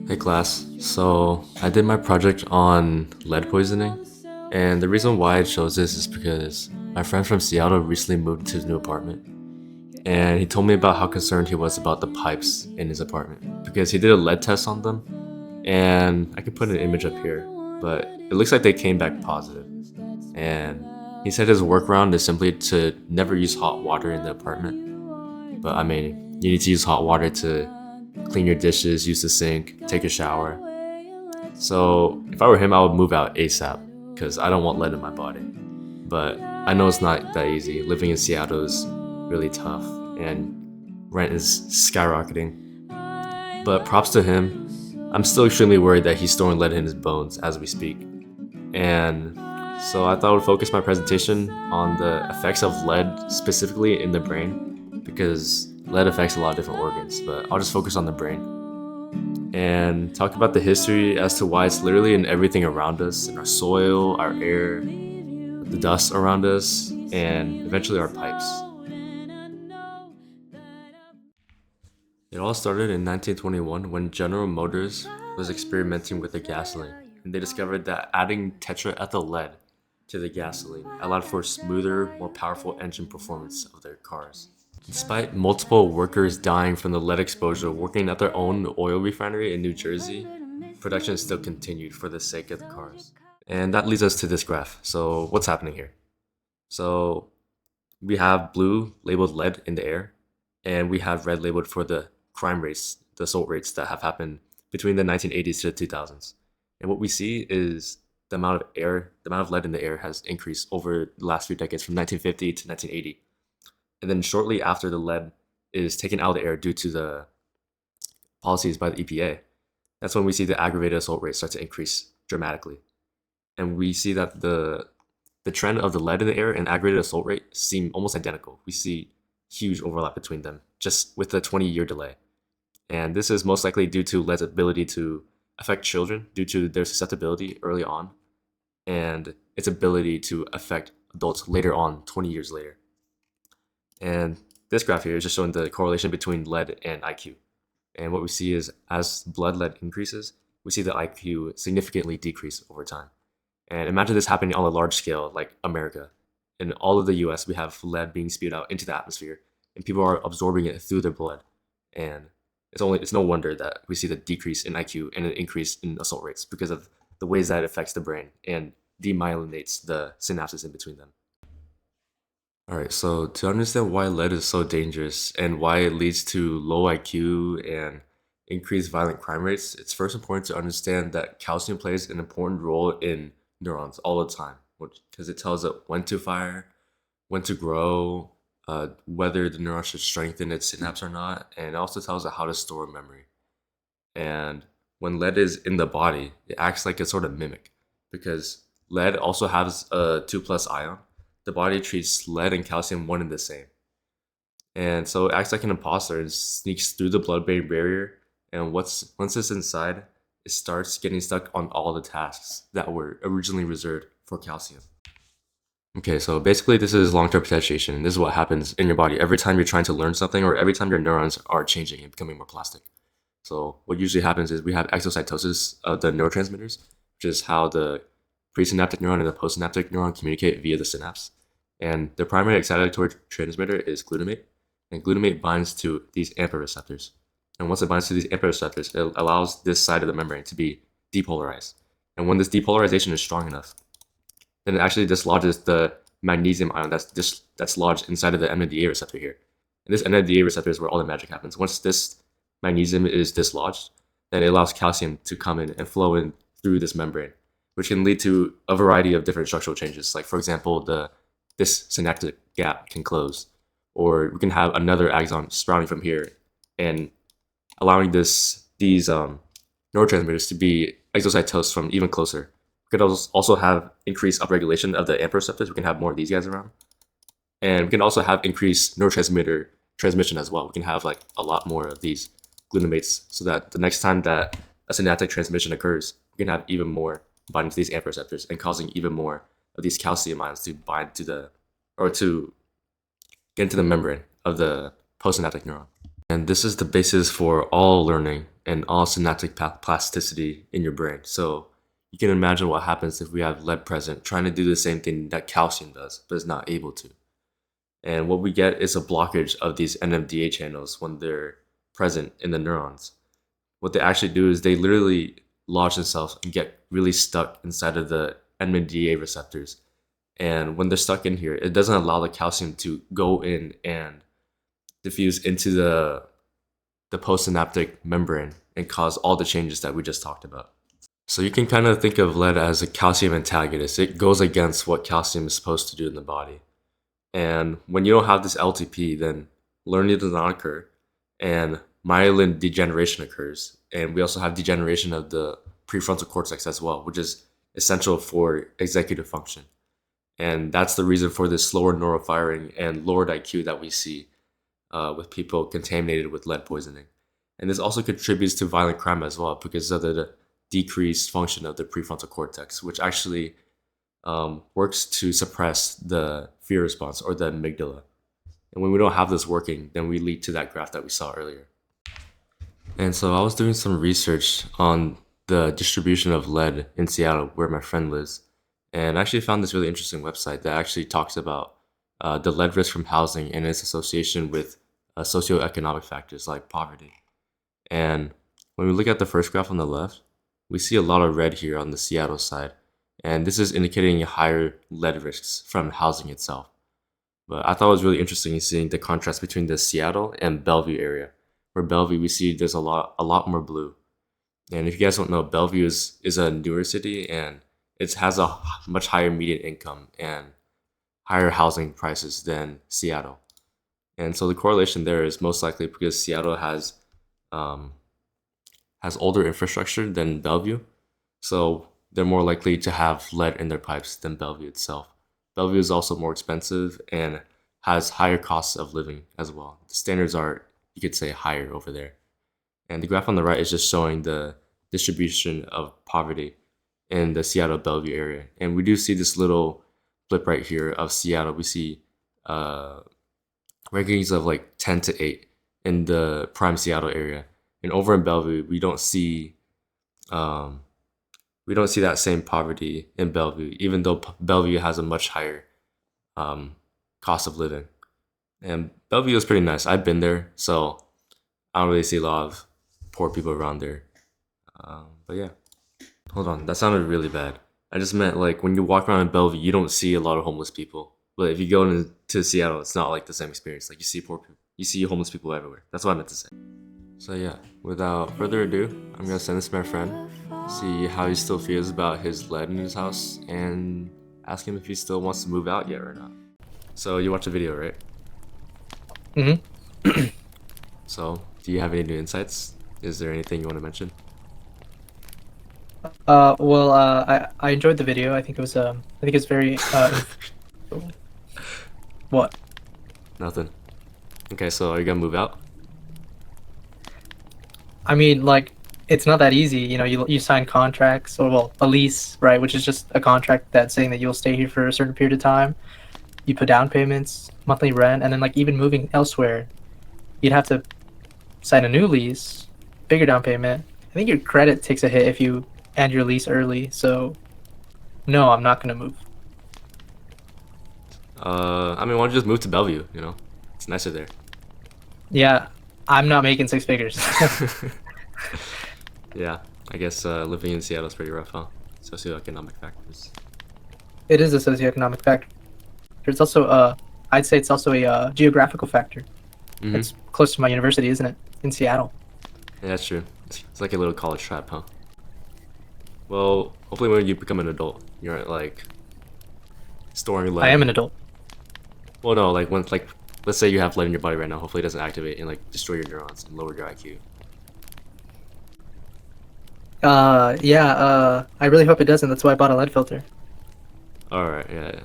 Hey class, so I did my project on lead poisoning, and the reason why I chose this is because my friend from Seattle recently moved to his new apartment, and he told me about how concerned he was about the pipes in his apartment because he did a lead test on them, and I could put an image up here, but it looks like they came back positive. And he said his workaround is simply to never use hot water in the apartment, but I mean, you need to use hot water to clean your dishes, use the sink, take a shower. So if I were him, I would move out ASAP because I don't want lead in my body. But I know it's not that easy. Living in Seattle is really tough and rent is skyrocketing. But props to him. I'm still extremely worried that he's storing lead in his bones as we speak. And so I thought I would focus my presentation on the effects of lead specifically in the brain because lead affects a lot of different organs, but I'll just focus on the brain and talk about the history as to why it's literally in everything around us, in our soil, our air, the dust around us, and eventually our pipes. It all started in 1921 when General Motors was experimenting with the gasoline, and they discovered that adding tetraethyl lead to the gasoline allowed for smoother, more powerful engine performance of their cars. Despite multiple workers dying from the lead exposure working at their own oil refinery in New Jersey, production still continued for the sake of the cars. And that leads us to this graph. So, what's happening here? So, we have blue labeled lead in the air, and we have red labeled for the crime rates, the assault rates that have happened between the 1980s to the 2000s. And what we see is the amount of lead in the air has increased over the last few decades from 1950 to 1980. And then shortly after the lead is taken out of the air due to the policies by the EPA, that's when we see the aggravated assault rate start to increase dramatically. And we see that the trend of the lead in the air and aggravated assault rate seem almost identical. We see huge overlap between them, just with a 20-year delay. And this is most likely due to lead's ability to affect children due to their susceptibility early on, and its ability to affect adults later on, 20 years later. And this graph here is just showing the correlation between lead and IQ. And what we see is as blood lead increases, we see the IQ significantly decrease over time. And imagine this happening on a large scale like America. In all of the US, we have lead being spewed out into the atmosphere, and people are absorbing it through their blood. And it's no wonder that we see the decrease in IQ and an increase in assault rates because of the ways that it affects the brain and demyelinates the synapses in between them. All right, so to understand why lead is so dangerous and why it leads to low IQ and increased violent crime rates, it's first important to understand that calcium plays an important role in neurons all the time, because it tells it when to fire, when to grow, whether the neuron should strengthen its synapse or not, and it also tells it how to store memory. And when lead is in the body, it acts like a sort of mimic because lead also has a 2 plus ion. The body treats lead and calcium one and the same. And so it acts like an imposter and sneaks through the blood-brain barrier. And once it's inside, it starts getting stuck on all the tasks that were originally reserved for calcium. Okay, so basically this is long-term potentiation. This is what happens in your body every time you're trying to learn something or every time your neurons are changing and becoming more plastic. So what usually happens is we have exocytosis of the neurotransmitters, which is how the presynaptic neuron and the postsynaptic neuron communicate via the synapse. And the primary excitatory transmitter is glutamate, and glutamate binds to these AMPA receptors. And once it binds to these AMPA receptors, it allows this side of the membrane to be depolarized. And when this depolarization is strong enough, then it actually dislodges the magnesium ion that's lodged inside of the NMDA receptor here. And this NMDA receptor is where all the magic happens. Once this magnesium is dislodged, then it allows calcium to come in and flow in through this membrane, which can lead to a variety of different structural changes. Like for example, this synaptic gap can close, or we can have another axon sprouting from here and allowing these neurotransmitters to be exocytosed from even closer. We could also have increased upregulation of the AMPA receptors. We can have more of these guys around. And we can also have increased neurotransmitter transmission as well. We can have like a lot more of these glutamates so that the next time that a synaptic transmission occurs, we can have even more binding to these AMPA receptors and causing even more of these calcium ions to bind to get into the membrane of the postsynaptic neuron. And this is the basis for all learning and all synaptic plasticity in your brain. So you can imagine what happens if we have lead present trying to do the same thing that calcium does, but is not able to. And what we get is a blockage of these NMDA channels when they're present in the neurons. What they actually do is they literally lodge themselves and get really stuck inside of the NMDA receptors. And when they're stuck in here, it doesn't allow the calcium to go in and diffuse into the postsynaptic membrane and cause all the changes that we just talked about. So you can kind of think of lead as a calcium antagonist. It goes against what calcium is supposed to do in the body. And when you don't have this LTP, then learning does not occur, and myelin degeneration occurs. And we also have degeneration of the prefrontal cortex as well, which is essential for executive function. And that's the reason for this slower neural firing and lowered IQ that we see with people contaminated with lead poisoning. And this also contributes to violent crime as well because of the decreased function of the prefrontal cortex, which actually works to suppress the fear response or the amygdala. And when we don't have this working, then we lead to that graph that we saw earlier. And so I was doing some research on the distribution of lead in Seattle, where my friend lives, and I actually found this really interesting website that actually talks about the lead risk from housing and its association with socioeconomic factors like poverty. And when we look at the first graph on the left, we see a lot of red here on the Seattle side. And this is indicating higher lead risks from housing itself. But I thought it was really interesting seeing the contrast between the Seattle and Bellevue area. Where Bellevue, we see there's a lot more blue. And if you guys don't know, Bellevue is a newer city and it has a much higher median income and higher housing prices than Seattle. And so the correlation there is most likely because Seattle has older infrastructure than Bellevue. So they're more likely to have lead in their pipes than Bellevue itself. Bellevue is also more expensive and has higher costs of living as well. The standards are, you could say, higher over there. And the graph on the right is just showing the distribution of poverty in the Seattle Bellevue area. And we do see this little blip right here of Seattle. We see rankings of like 10 to 8 in the prime Seattle area. And over in Bellevue, we don't see that same poverty in Bellevue, even though Bellevue has a much higher cost of living. And Bellevue is pretty nice. I've been there, so I don't really see a lot of poor people around there. But yeah. Hold on, that sounded really bad. I just meant like when you walk around in Bellevue, you don't see a lot of homeless people. But if you go into Seattle, it's not like the same experience. Like you see poor people, you see homeless people everywhere. That's what I meant to say. So yeah, without further ado, I'm gonna send this to my friend, see how he still feels about his lead in his house, and ask him if he still wants to move out yet or not. So you watched the video, right? Mm-hmm. So, do you have any new insights? Is there anything you want to mention? I enjoyed the video. I think it's very what? Nothing. Okay, so are you gonna move out? I mean, like, it's not that easy. You know, you sign contracts, or well, a lease, right? Which is just a contract that's saying that you'll stay here for a certain period of time. You put down payments, monthly rent, and then like even moving elsewhere, you'd have to sign a new lease, bigger down payment. I think your credit takes a hit if you end your lease early. So, no, I'm not gonna move. I mean, why don't you just move to Bellevue? You know, it's nicer there. Yeah, I'm not making six figures. Yeah, I guess living in Seattle is pretty rough, huh? Socioeconomic factors. It is a socioeconomic factor. There's also I'd say it's also a geographical factor. Mm-hmm. It's close to my university, isn't it? In Seattle. Yeah, that's true. It's like a little college trap, huh? Well, hopefully when you become an adult, you're not like storing lead. I am an adult. Well, no, like when let's say you have lead in your body right now. Hopefully it doesn't activate and like destroy your neurons and lower your IQ. I really hope it doesn't. That's why I bought a lead filter. All right, yeah.